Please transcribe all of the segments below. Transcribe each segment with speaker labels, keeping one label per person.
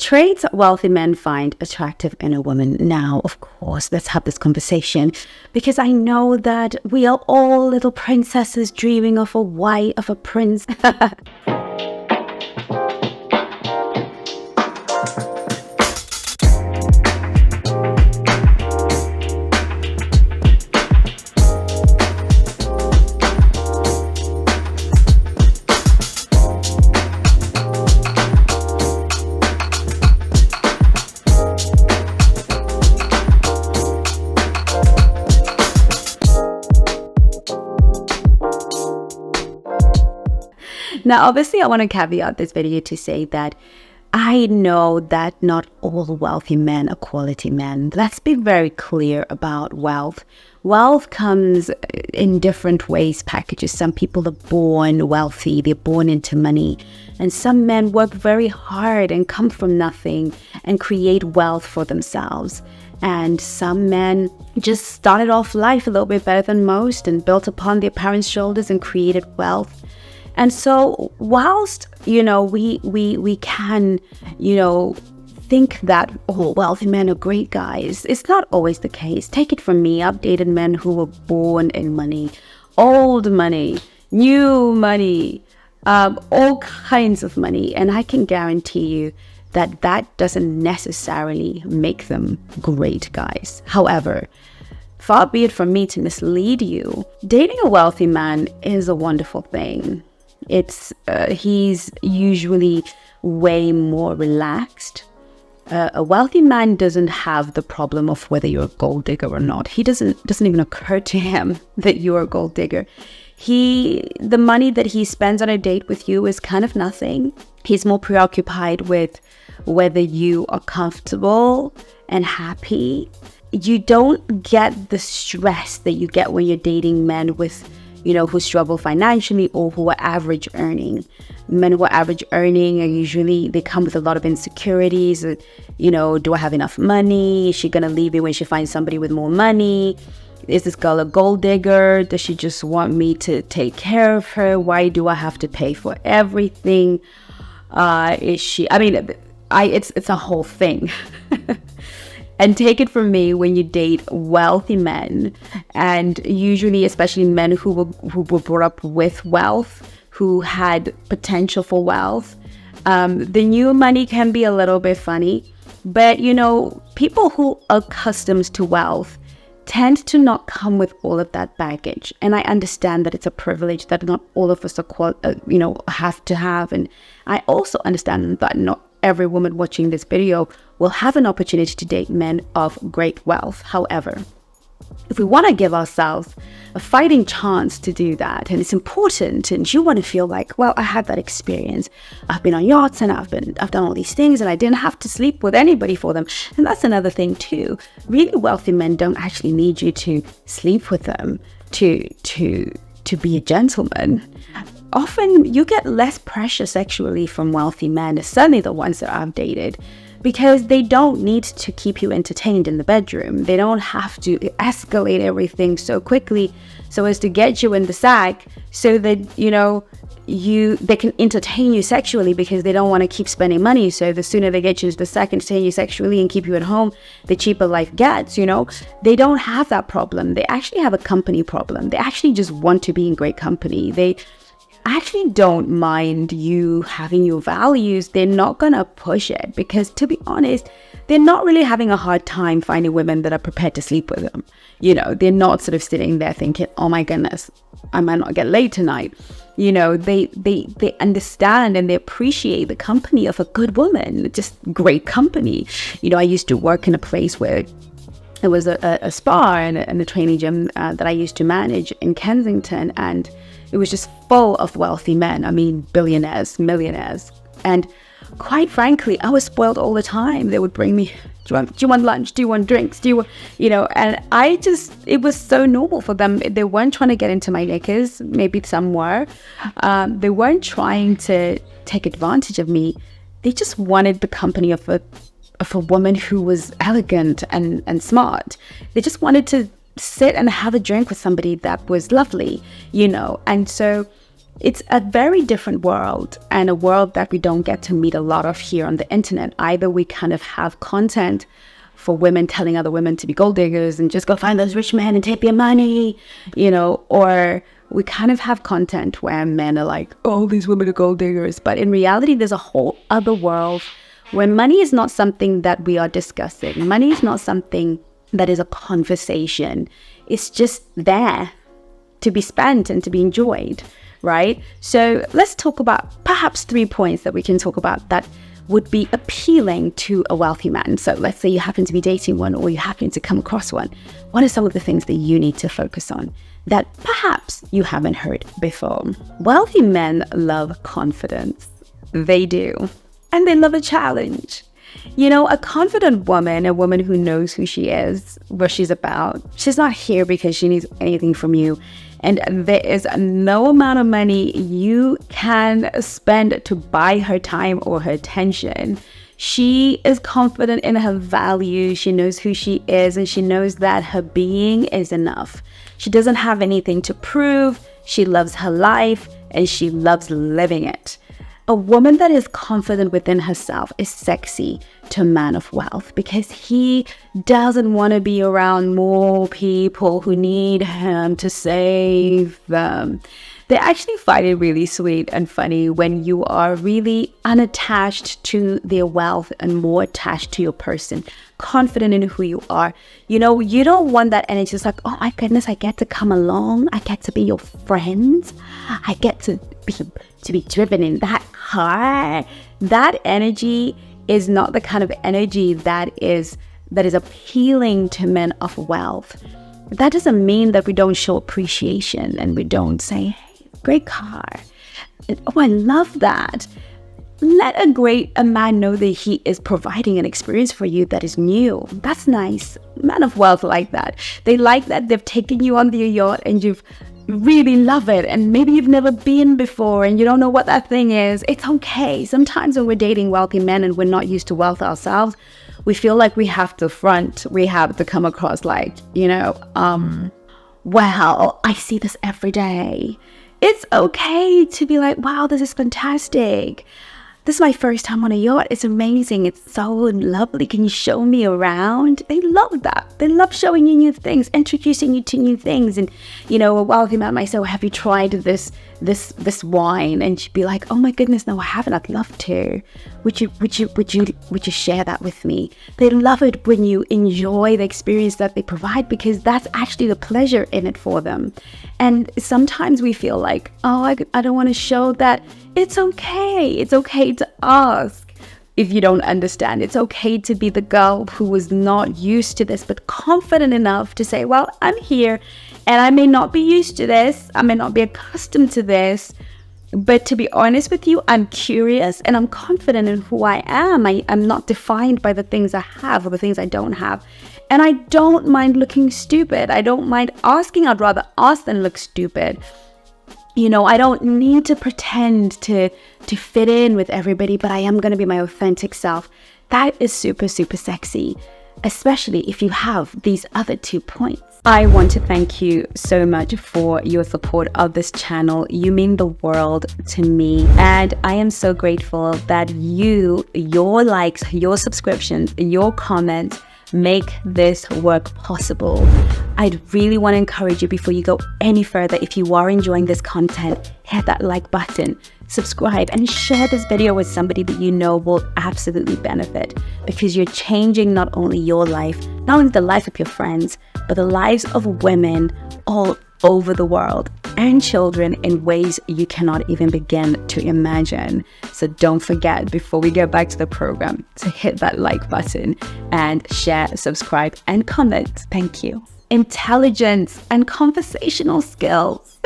Speaker 1: traits wealthy men find attractive in a woman. Now, of course, let's have this conversation, because I know that we are all little princesses dreaming of a wife, of a prince. Now, obviously, I want to caveat this video to say that I know that not all wealthy men are quality men. Let's be very clear about wealth. Wealth comes in different ways, packages. Some people are born wealthy, they're born into money. And some men work very hard and come from nothing and create wealth for themselves. And some men just started off life a little bit better than most and built upon their parents' shoulders and created wealth. And so whilst, we can, think that all wealthy men are great guys, it's not always the case. Take it from me. I've dated men who were born in money, old money, new money, all kinds of money. And I can guarantee you that that doesn't necessarily make them great guys. However, far be it from me to mislead you, dating a wealthy man is a wonderful thing. He's usually way more relaxed. A wealthy man doesn't have the problem of whether you're a gold digger or not. He doesn't even occur to him that you're a gold digger. The money that he spends on a date with you is kind of nothing. He's more preoccupied with whether you are comfortable and happy. You don't get the stress that you get when you're dating men with who struggle financially or who are average earning. Men who are average earning are usually, they come with a lot of insecurities. Do I have enough money? Is she going to leave me when she finds somebody with more money? Is this girl a gold digger? Does she just want me to take care of her? Why do I have to pay for everything? It's a whole thing. And take it from me, when you date wealthy men, and usually especially men who were brought up with wealth, who had potential for wealth, the new money can be a little bit funny. But, people who are accustomed to wealth tend to not come with all of that baggage. And I understand that it's a privilege that not all of us have to have. And I also understand that not every woman watching this video will have an opportunity to date men of great wealth. However, if we want to give ourselves a fighting chance to do that, and it's important, and you want to feel like, well, I had that experience. I've been on yachts and I've done all these things, and I didn't have to sleep with anybody for them. And that's another thing too. Really wealthy men don't actually need you to sleep with them to be a gentleman. Often you get less pressure sexually from wealthy men, certainly the ones that I've dated, because they don't need to keep you entertained in the bedroom. They don't have to escalate everything so quickly so as to get you in the sack so that, they can entertain you sexually, because they don't want to keep spending money. So the sooner they get you into the sack, entertain you sexually, and keep you at home, the cheaper life gets, They don't have that problem. They actually have a company problem. They actually just want to be in great company. They actually don't mind you having your values. They're not gonna push it, because to be honest, they're not really having a hard time finding women that are prepared to sleep with them. They're not sort of sitting there thinking, oh my goodness, I might not get laid tonight. They understand and they appreciate the company of a good woman, just great company. I used to work in a place where there was a spa and a training gym that I used to manage in Kensington, and it was just full of wealthy men. I mean, billionaires, millionaires. And quite frankly, I was spoiled all the time. They would bring me, do you want lunch? Do you want drinks? And it was so normal for them. They weren't trying to get into my knickers. Maybe some were. They weren't trying to take advantage of me. They just wanted the company of a woman who was elegant and smart. They just wanted to sit and have a drink with somebody that was lovely, And so It's a very different world, and a world that we don't get to meet a lot of here on the internet. Either we kind of have content for women telling other women to be gold diggers and just go find those rich men and take your money, or we kind of have content where men are like, oh, these women are gold diggers. But in reality, there's a whole other world where money is not something that we are discussing. Money is not something that is a conversation. It's just there to be spent and to be enjoyed, right? So let's talk about perhaps 3 points that we can talk about that would be appealing to a wealthy man. So let's say you happen to be dating one, or you happen to come across one. What are some of the things that you need to focus on that perhaps you haven't heard before? Wealthy men love confidence. They do. And they love a challenge. A confident woman, a woman who knows who she is, what she's about, she's not here because she needs anything from you. And there is no amount of money you can spend to buy her time or her attention. She is confident in her value. She knows who she is, and she knows that her being is enough. She doesn't have anything to prove. She loves her life, and she loves living it. A woman that is confident within herself is sexy to a man of wealth, because he doesn't want to be around more people who need him to save them. They actually find it really sweet and funny when you are really unattached to their wealth and more attached to your person, confident in who you are. You don't want that energy. It's like, oh my goodness, I get to come along. I get to be your friend. I get to be driven in that car. That energy is not the kind of energy that is appealing to men of wealth. That doesn't mean that we don't show appreciation and we don't say, hey, great car. And, oh, I love that. Let a man know that he is providing an experience for you that is new. That's nice. Men of wealth like that. They like that they've taken you on their yacht and you've really love it, and maybe you've never been before and you don't know what that thing is. It's okay. Sometimes when we're dating wealthy men and we're not used to wealth ourselves, we feel like we have to front, we have to come across like, well, I see this every day. It's okay to be like, wow, this is fantastic. This is my first time on a yacht. It's amazing. It's so lovely. Can you show me around? They love that. They love showing you new things, introducing you to new things. And, a wealthy man might say, well, have you tried this wine? And she'd be like, oh my goodness, no, I haven't. I'd love to. Would you share that with me? They love it when you enjoy the experience that they provide, because that's actually the pleasure in it for them. And sometimes we feel like, oh, I don't want to show that. It's okay. It's okay to ask if you don't understand. It's okay to be the girl who was not used to this, but confident enough to say, well, I'm here and I may not be used to this. I may not be accustomed to this. But to be honest with you, I'm curious and I'm confident in who I am. I'm not defined by the things I have or the things I don't have. And I don't mind looking stupid. I don't mind asking. I'd rather ask than look stupid. I don't need to pretend to fit in with everybody, but I am going to be my authentic self. That is super, super sexy, especially if you have these other 2 points. I want to thank you so much for your support of this channel. You mean the world to me. And I am so grateful that your likes, your subscriptions, your comments make this work possible. I'd really want to encourage you, before you go any further, if you are enjoying this content, hit that like button, subscribe, and share this video with somebody that you know will absolutely benefit, because you're changing not only your life, not only the life of your friends, but the lives of women all over the world and children in ways you cannot even begin to imagine. So don't forget, before we get back to the program, to hit that like button and share, subscribe, and comment. Thank you. Intelligence and conversational skills.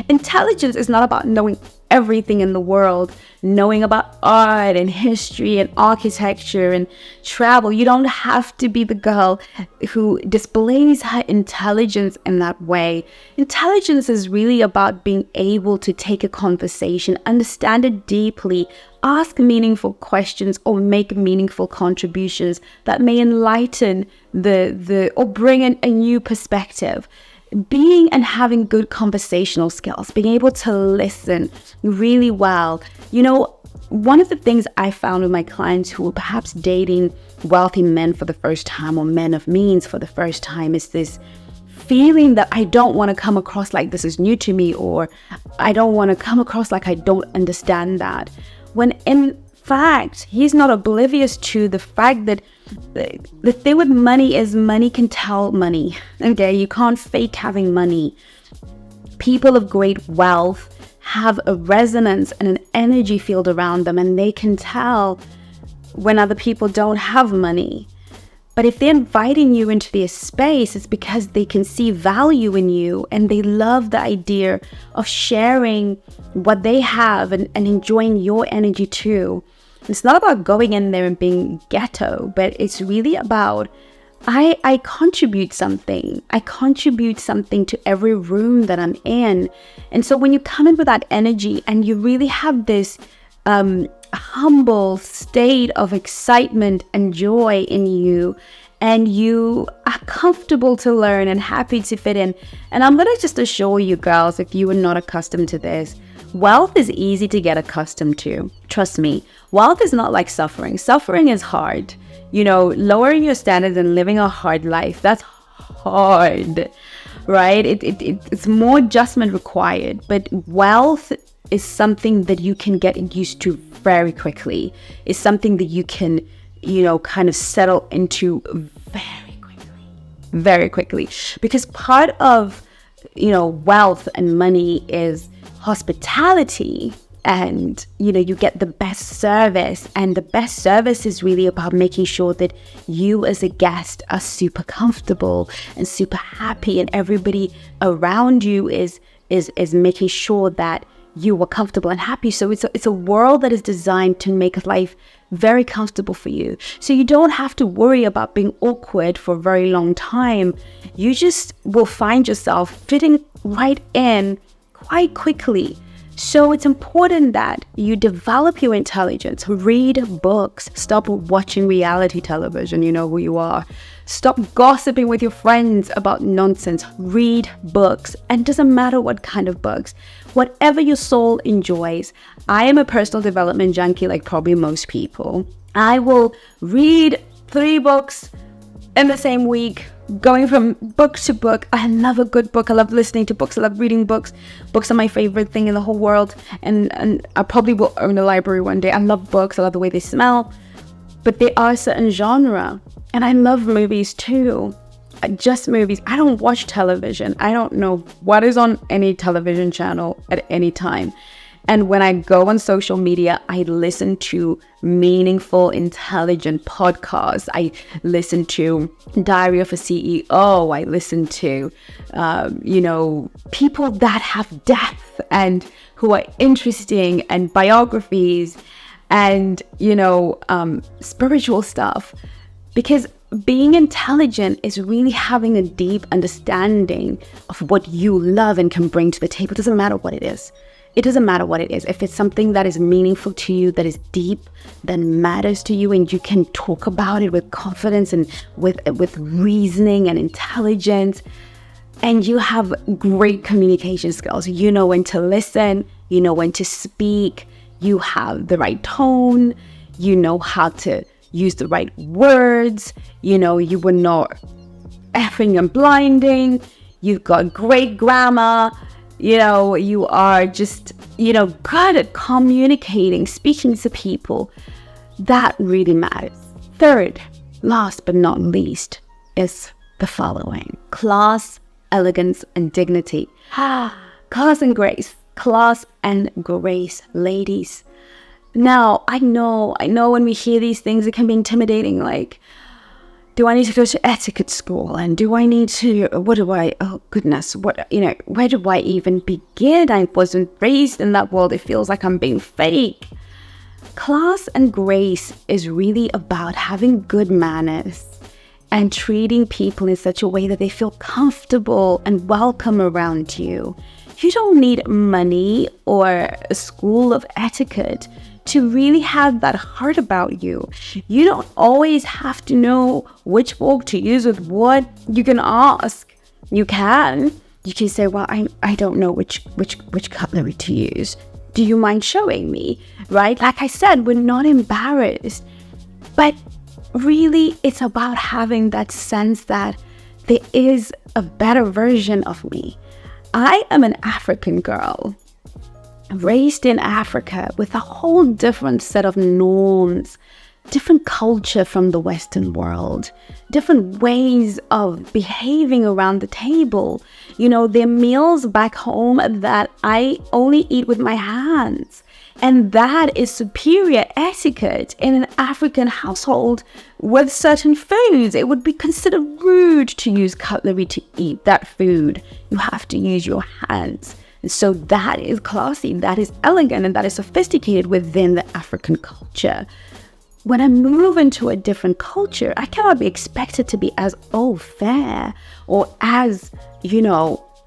Speaker 1: Intelligence is not about knowing everything in the world, knowing about art and history and architecture and travel. You don't have to be the girl who displays her intelligence in that way. Intelligence is really about being able to take a conversation, understand it deeply, ask meaningful questions, or make meaningful contributions that may enlighten or bring in a new perspective. being and having good conversational skills, being able to listen really well. One of the things I found with my clients who are perhaps dating wealthy men for the first time or men of means for the first time is this feeling that I don't want to come across like this is new to me, or I don't want to come across like I don't understand that. When in fact, he's not oblivious to the fact that the thing with money is money can tell money. Okay, you can't fake having money. People of great wealth have a resonance and an energy field around them, and they can tell when other people don't have money. But if they're inviting you into their space, it's because they can see value in you, and they love the idea of sharing what they have and enjoying your energy too. It's not about going in there and being ghetto, but it's really about I contribute something. I contribute something to every room that I'm in. And so when you come in with that energy and you really have this humble state of excitement and joy in you, and you are comfortable to learn and happy to fit in. And I'm going to just assure you girls, if you are not accustomed to this, wealth is easy to get accustomed to. Trust me, wealth is not like suffering. Suffering is hard. Lowering your standards and living a hard life, that's hard, right? It's more adjustment required. But wealth is something that you can get used to very quickly. It's something that you can, kind of settle into very quickly. Because part of, wealth and money is hospitality. And, you get the best service, and the best service is really about making sure that you as a guest are super comfortable and super happy, and everybody around you is making sure that you are comfortable and happy. So it's a world that is designed to make life very comfortable for you. So you don't have to worry about being awkward for a very long time. You just will find yourself fitting right in quite quickly. So it's important that you develop your intelligence, read books, stop watching reality television, you know who you are. Stop gossiping with your friends about nonsense, read books, and it doesn't matter what kind of books, whatever your soul enjoys. I am a personal development junkie like probably most people. I will read 3 books in the same week, going from book to book. I love a good book. I love listening to books. I love reading books. Books are my favorite thing in the whole world. And I probably will own a library one day. I love books. I love the way they smell. But they are a certain genre. And I love movies too. Just movies. I don't watch television. I don't know what is on any television channel at any time. And when I go on social media, I listen to meaningful, intelligent podcasts. I listen to Diary of a CEO. I listen to, people that have depth and who are interesting, and biographies and, spiritual stuff. Because being intelligent is really having a deep understanding of what you love and can bring to the table. It doesn't matter what it is. It doesn't matter what it is. If it's something that is meaningful to you, that is deep, that matters to you, and you can talk about it with confidence and with reasoning and intelligence, and you have great communication skills. You know when to listen, you know when to speak, you have the right tone, you know how to use the right words, you were not effing and blinding, you've got great grammar, you are just, good at communicating, speaking to people. That really matters. Third, last but not least, is the following: class, elegance, and dignity. Class and grace. Class and grace, ladies. Now, I know when we hear these things, it can be intimidating. Like, do I need to go to etiquette school? And do I need to, oh goodness, where do I even begin? I wasn't raised in that world. It feels like I'm being fake. Class and grace is really about having good manners and treating people in such a way that they feel comfortable and welcome around you. You don't need money or a school of etiquette to really have that heart about you. You don't always have to know which fork to use with what. You can ask. You can. You can say, well, I don't know which cutlery to use. Do you mind showing me? Right? Like I said, we're not embarrassed. But really, it's about having that sense that there is a better version of me. I am an African girl, raised in Africa with a whole different set of norms, different culture from the Western world, different ways of behaving around the table. You know, there are meals back home that I only eat with my hands. And that is superior etiquette in an African household with certain foods. It would be considered rude to use cutlery to eat that food. You have to use your hands. And so that is classy, that is elegant, and that is sophisticated within the African culture. When I move into a different culture, I cannot be expected to be as au fait or as,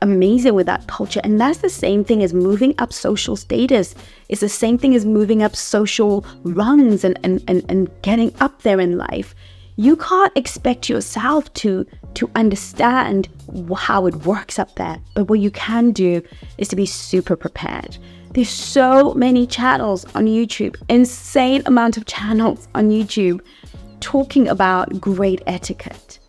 Speaker 1: amazing with that culture. And that's the same thing as moving up social status. It's the same thing as moving up social rungs and getting up there in life. You can't expect yourself to understand how it works up there. But what you can do is to be super prepared. There's so many channels on YouTube, insane amount of channels on YouTube talking about great etiquette.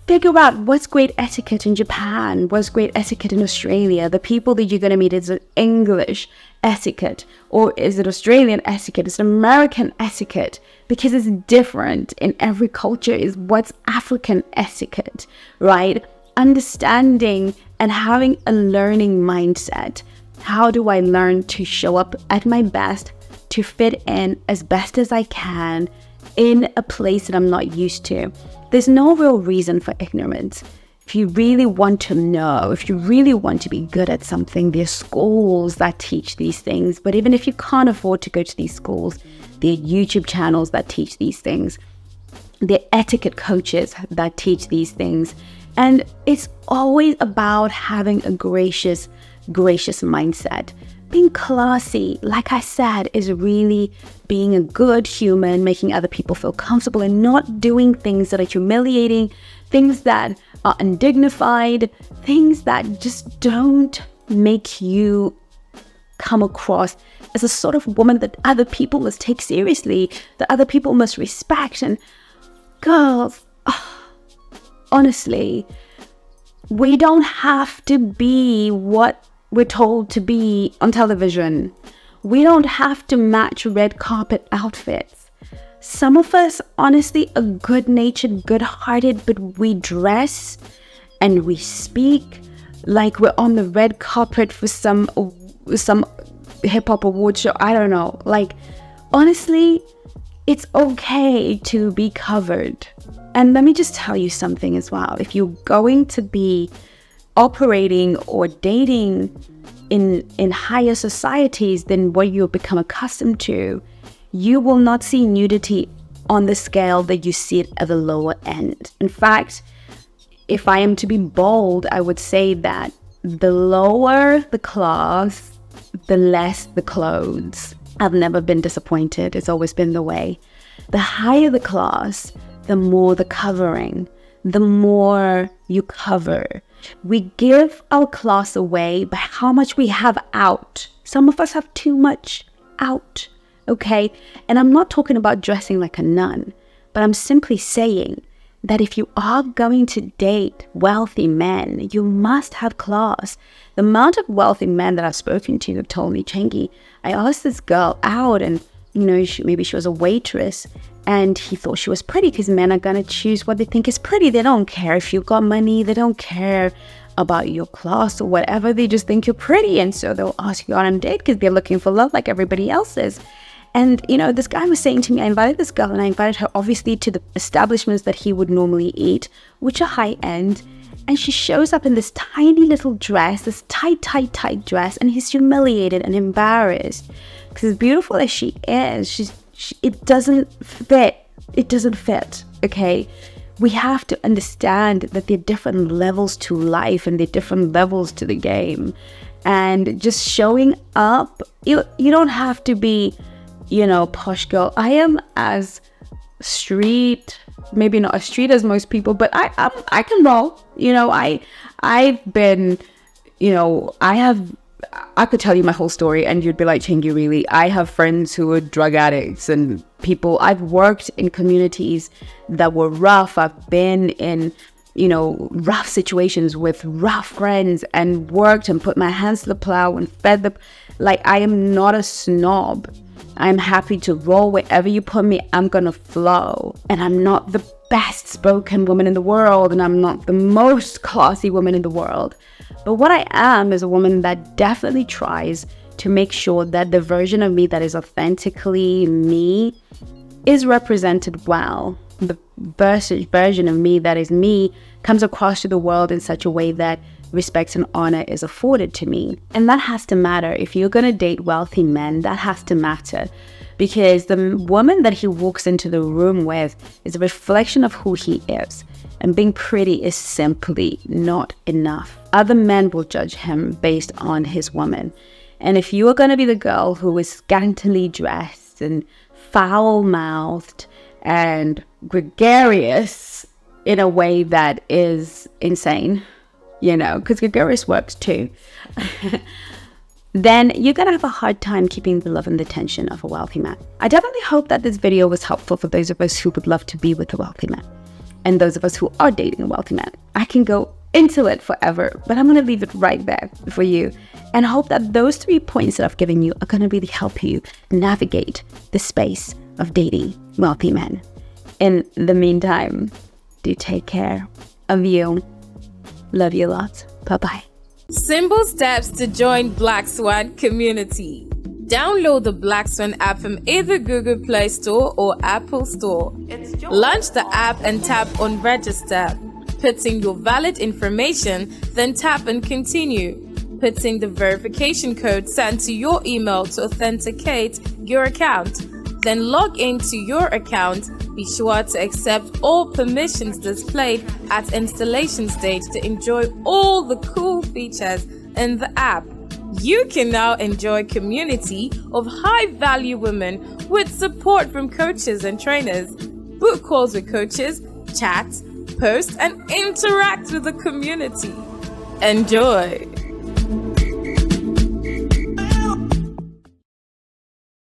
Speaker 1: Figure out what's great etiquette in Japan, what's great etiquette in Australia. The people that you're going to meet, is it English etiquette or is it Australian etiquette? Is it American etiquette? Because it's different in every culture. Is what's African etiquette, right? Understanding and having a learning mindset. How do I learn to show up at my best, to fit in as best as I can in a place that I'm not used to? There's no real reason for ignorance. If you really want to know, if you really want to be good at something, there's schools that teach these things. But even if you can't afford to go to these schools, there are YouTube channels that teach these things. There are etiquette coaches that teach these things. And it's always about having a gracious mindset. Being classy, like I said, is really being a good human, making other people feel comfortable and not doing things that are humiliating, things that are undignified, things that just don't make you come across as a sort of woman that other people must take seriously, that other people must respect. And girls, honestly, we don't have to be what we're told to be on television. We don't have to match red carpet outfits. Some of us, honestly, are good-natured, good-hearted, but we dress and we speak like we're on the red carpet for some hip-hop award show. I don't know. Like, honestly, it's okay to be covered. And let me just tell you something as well. If you're going to be operating or dating in higher societies than what you've become accustomed to, you will not see nudity on the scale that you see it at the lower end. In fact, if I am to be bold, I would say that the lower the class, the less the clothes. I've never been disappointed. It's always been the way. The higher the class, the more the covering, the more you cover. We give our class away by how much we have out. Some of us have too much out, okay? And I'm not talking about dressing like a nun, but I'm simply saying that if you are going to date wealthy men, you must have class. The amount of wealthy men that I've spoken to have told me, Chengi, I asked this girl out and, maybe she was a waitress, and he thought she was pretty because men are going to choose what they think is pretty. They don't care if you've got money. They don't care about your class or whatever. They just think you're pretty. And so they'll ask you on a date because they're looking for love like everybody else is. And, this guy was saying to me, I invited this girl and I invited her obviously to the establishments that he would normally eat, which are high end. And she shows up in this tiny little dress, this tight dress. And he's humiliated and embarrassed because as beautiful as she is, it doesn't fit. It doesn't fit, okay? We have to understand that there are different levels to life and there are different levels to the game. And just showing up, you don't have to be, posh girl. I am as street, maybe not as street as most people, but I can roll. I've been I could tell you my whole story and you'd be like, Chengi, really? I have friends who are drug addicts and people. I've worked in communities that were rough. I've been in, rough situations with rough friends and worked and put my hands to the plow and fed them. Like, I am not a snob. I'm happy to roll wherever you put me. I'm going to flow. And I'm not the best spoken woman in the world. And I'm not the most classy woman in the world. But what I am is a woman that definitely tries to make sure that the version of me that is authentically me is represented well. The version of me that is me comes across to the world in such a way that respect and honor is afforded to me. And that has to matter. If you're going to date wealthy men, that has to matter. Because the woman that he walks into the room with is a reflection of who he is. And being pretty is simply not enough. Other men will judge him based on his woman. And if you are going to be the girl who is scantily dressed and foul-mouthed and gregarious in a way that is insane, because gregarious works too, then you're going to have a hard time keeping the love and the attention of a wealthy man. I definitely hope that this video was helpful for those of us who would love to be with a wealthy man. And those of us who are dating a wealthy man. I can go into it forever, but I'm going to leave it right there for you and hope that those 3 points that I've given you are going to really help you navigate the space of dating wealthy men. In the meantime, do take care of you. Love you lots. Bye-bye.
Speaker 2: Simple steps to join Black Swan community. Download the Black Swan app from either Google Play Store or Apple Store. Launch the app and tap on register. Put in your valid information, then tap on continue. Put in the verification code sent to your email to authenticate your account. Then log into your account. Be sure to accept all permissions displayed at installation stage to enjoy all the cool features in the app. You can now enjoy a community of high-value women with support from coaches and trainers. Book calls with coaches, chat, post, and interact with the community. Enjoy!